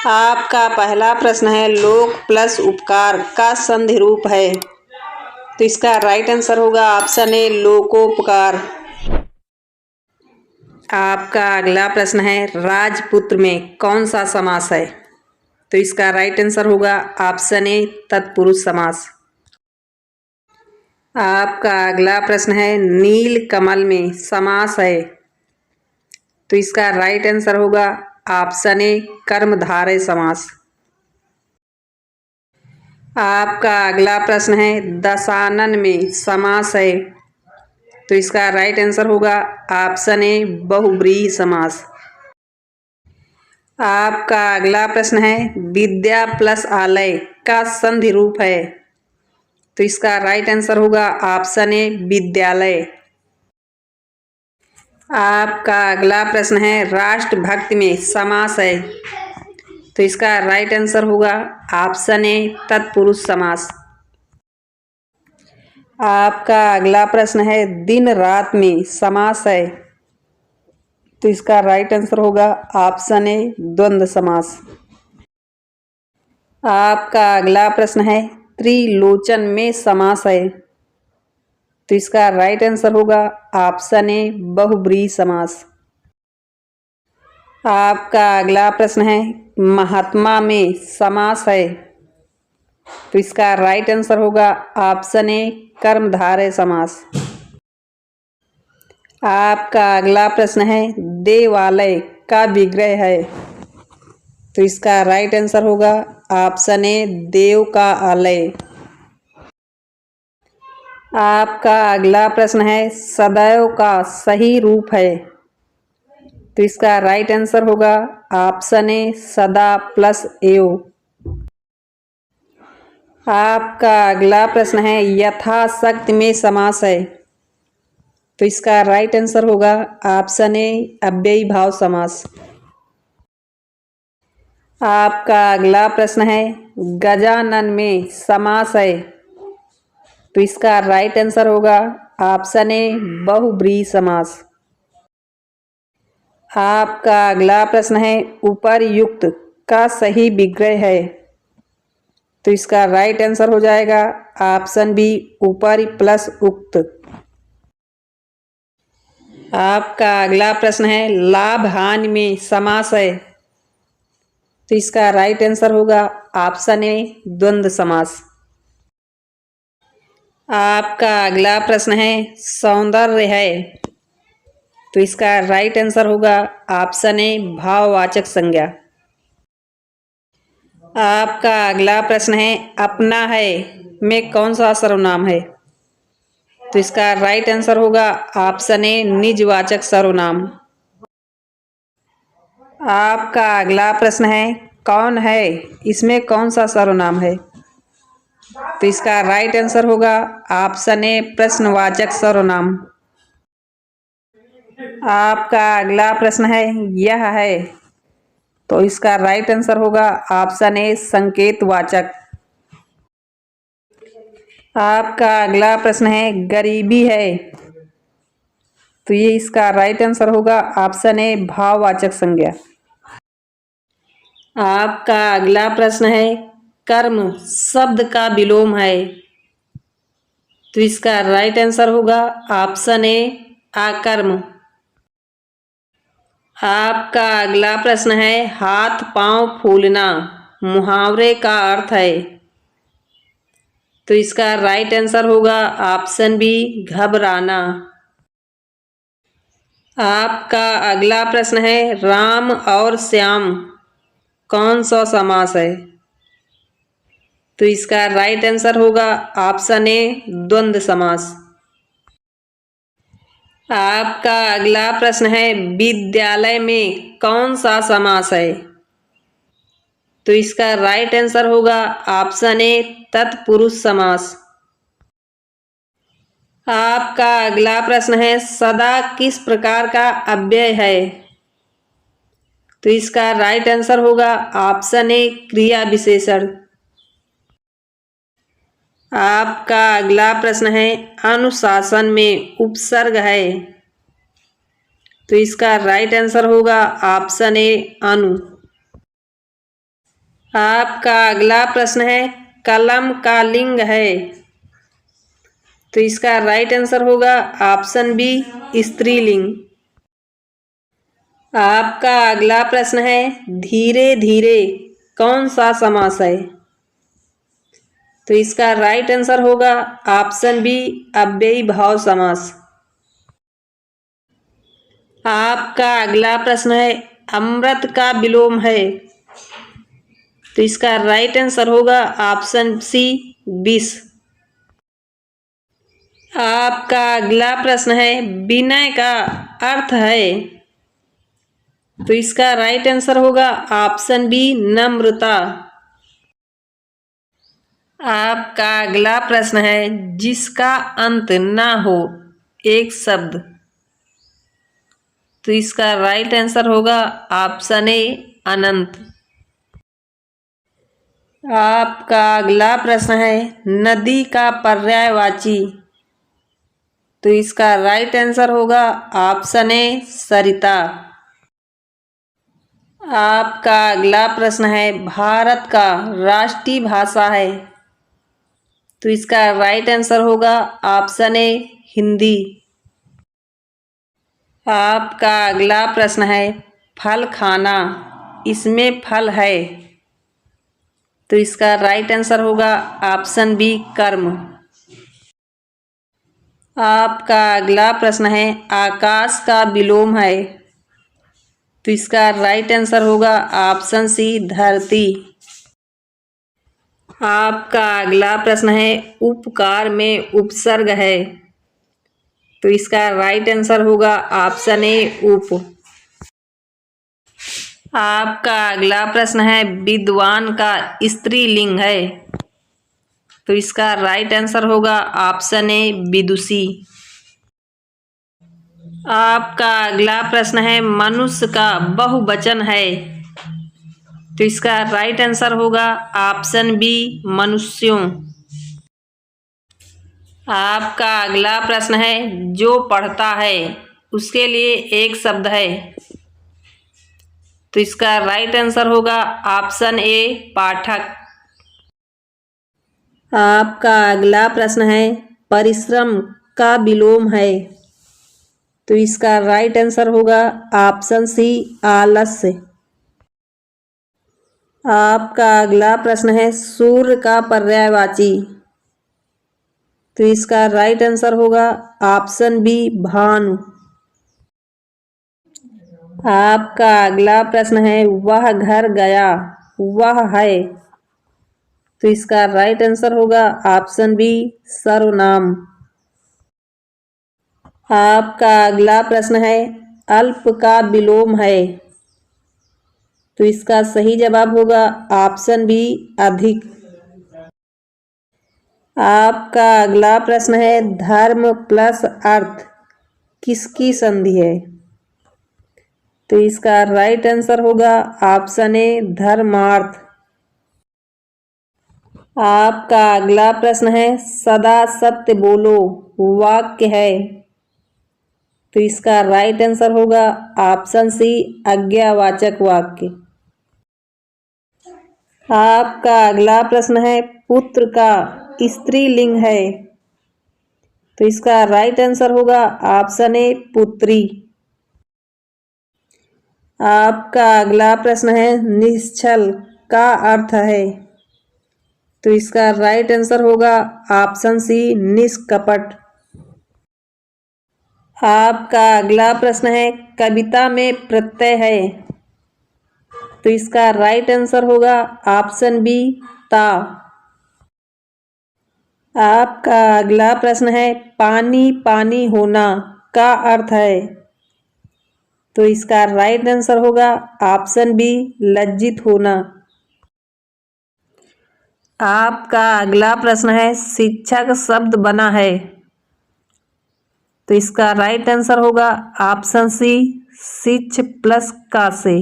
आपका पहला प्रश्न है लोक प्लस उपकार का संधि रूप है। तो इसका राइट आंसर होगा ऑप्शन ए लोकोपकार। आपका अगला प्रश्न है राजपुत्र में कौन सा समास है। तो इसका राइट आंसर होगा ऑप्शन ए तत्पुरुष समास। आपका अगला प्रश्न है नील कमल में समास है। तो इसका राइट आंसर होगा ऑप्शन ए कर्मधारय समास। आपका अगला प्रश्न है दशानन में समास है। तो इसका राइट आंसर होगा ऑप्शन ए बहुव्रीहि समास। आपका अगला प्रश्न है विद्या प्लस आलय का संधि रूप है। तो इसका राइट आंसर होगा ऑप्शन ए विद्यालय। आपका अगला प्रश्न है राष्ट्रभक्ति में समास है। तो इसका राइट आंसर होगा ऑप्शन ए तत्पुरुष समास। आपका अगला प्रश्न है दिन रात में समास है। तो इसका राइट आंसर होगा ऑप्शन ए द्वंद्व समास। आपका अगला प्रश्न है त्रिलोचन में समास है। तो इसका राइट आंसर होगा ऑप्शन ए बहुव्रीहि समास। आपका अगला प्रश्न है महात्मा में समास है। तो इसका राइट आंसर होगा ऑप्शन ए कर्मधारय समास। आपका अगला प्रश्न है देवालय का विग्रह है। तो इसका राइट आंसर होगा ऑप्शन ए देव का आलय। आपका अगला प्रश्न है सदैव का सही रूप है। तो इसका राइट आंसर होगा ऑप्शन ए सदा प्लस एव। आपका अगला प्रश्न है यथाशक्ति में समास है। तो इसका राइट आंसर होगा ऑप्शन ए अव्ययी भाव समास। आपका अगला प्रश्न है गजानन में समास है। तो इसका राइट आंसर होगा ऑप्शन ए बहुव्रीहि समास। आपका अगला प्रश्न है उपर्युक्त का सही विग्रह है। तो इसका राइट आंसर हो जाएगा ऑप्शन बी ऊपर प्लस उक्त। आपका अगला प्रश्न है लाभ हानि में समास है। तो इसका राइट आंसर होगा ऑप्शन ए द्वंद्व समास। आपका अगला प्रश्न है सौंदर्य है। तो इसका राइट आंसर होगा ऑप्शन ए भाववाचक संज्ञा। आपका अगला प्रश्न है अपना है में कौन सा सर्वनाम है। तो इसका राइट आंसर होगा ऑप्शन ए निजवाचक सर्वनाम। आपका अगला प्रश्न है कौन है इसमें कौन सा सर्वनाम है। तो इसका राइट आंसर होगा ऑप्शन ए प्रश्नवाचक सर्वनाम। आपका अगला प्रश्न है यह है। तो इसका राइट आंसर होगा ऑप्शन ए संकेतवाचक। आपका अगला प्रश्न है गरीबी है। तो ये इसका राइट आंसर होगा ऑप्शन ए भाववाचक संज्ञा। आपका अगला प्रश्न है कर्म शब्द का विलोम है। तो इसका राइट आंसर होगा ऑप्शन ए आकर्म। आपका अगला प्रश्न है हाथ पांव फूलना मुहावरे का अर्थ है। तो इसका राइट आंसर होगा ऑप्शन बी घबराना। आपका अगला प्रश्न है राम और श्याम कौन सा समास है। तो इसका राइट आंसर होगा ऑप्शन ए द्वंद्व समास। आपका अगला प्रश्न है विद्यालय में कौन सा समास है। तो इसका राइट आंसर होगा ऑप्शन ए तत्पुरुष समास। आपका अगला प्रश्न है सदा किस प्रकार का अव्यय है। तो इसका राइट आंसर होगा ऑप्शन ए क्रिया विशेषण। आपका अगला प्रश्न है अनुशासन में उपसर्ग है। तो इसका राइट आंसर होगा ऑप्शन ए अनु। आपका अगला प्रश्न है कलम का लिंग है। तो इसका राइट आंसर होगा ऑप्शन बी स्त्रीलिंग। आपका अगला प्रश्न है धीरे धीरे कौन सा समास है। तो इसका राइट आंसर होगा ऑप्शन बी अव्ययी भाव समास। आपका अगला प्रश्न है अमृत का विलोम है। तो इसका राइट आंसर होगा ऑप्शन सी विष। आपका अगला प्रश्न है विनय का अर्थ है। तो इसका राइट आंसर होगा ऑप्शन बी नम्रता। आपका अगला प्रश्न है जिसका अंत ना हो एक शब्द। तो इसका राइट आंसर होगा ऑप्शन ए अनंत। आपका अगला प्रश्न है नदी का पर्यायवाची। तो इसका राइट आंसर होगा ऑप्शन ए सरिता। आपका अगला प्रश्न है भारत का राष्ट्रीय भाषा है। तो इसका राइट आंसर होगा ऑप्शन ए हिंदी। आपका अगला प्रश्न है फल खाना इसमें फल है। तो इसका राइट आंसर होगा ऑप्शन बी कर्म। आपका अगला प्रश्न है आकाश का विलोम है। तो इसका राइट आंसर होगा ऑप्शन सी धरती। आपका अगला प्रश्न है उपकार में उपसर्ग है। तो इसका राइट आंसर होगा ऑप्शन ए उप। आपका अगला प्रश्न है विद्वान का स्त्रीलिंग है। तो इसका राइट आंसर होगा ऑप्शन ए विदुषी। आपका अगला प्रश्न है मनुष्य का बहुवचन है। तो इसका राइट आंसर होगा ऑप्शन बी मनुष्यों। आपका अगला प्रश्न है जो पढ़ता है उसके लिए एक शब्द है। तो इसका राइट आंसर होगा ऑप्शन ए पाठक। आपका अगला प्रश्न है परिश्रम का विलोम है। तो इसका राइट आंसर होगा ऑप्शन सी आलस्य। आपका अगला प्रश्न है सूर्य का पर्यायवाची। तो इसका राइट आंसर होगा ऑप्शन बी भानु। आपका अगला प्रश्न है वह घर गया वह है। तो इसका राइट आंसर होगा ऑप्शन बी सर्वनाम। आपका अगला प्रश्न है अल्प का विलोम है। तो इसका सही जवाब होगा ऑप्शन बी अधिक। आपका अगला प्रश्न है धर्म प्लस अर्थ किसकी संधि है। तो इसका राइट आंसर होगा ऑप्शन ए धर्मार्थ। आपका अगला प्रश्न है सदा सत्य बोलो वाक्य है। तो इसका राइट आंसर होगा ऑप्शन सी आज्ञावाचक वाक्य। आपका अगला प्रश्न है पुत्र का स्त्रीलिंग है। तो इसका राइट आंसर होगा ऑप्शन ए पुत्री। आपका अगला प्रश्न है निश्चल का अर्थ है। तो इसका राइट आंसर होगा ऑप्शन सी निष्कपट। आपका अगला प्रश्न है कविता में प्रत्यय है। तो इसका राइट आंसर होगा ऑप्शन बी ता। आपका अगला प्रश्न है पानी पानी होना का अर्थ है। तो इसका राइट आंसर होगा ऑप्शन बी लज्जित होना। आपका अगला प्रश्न है शिक्षक शब्द बना है। तो इसका राइट आंसर होगा ऑप्शन सी शिक्ष प्लस का से।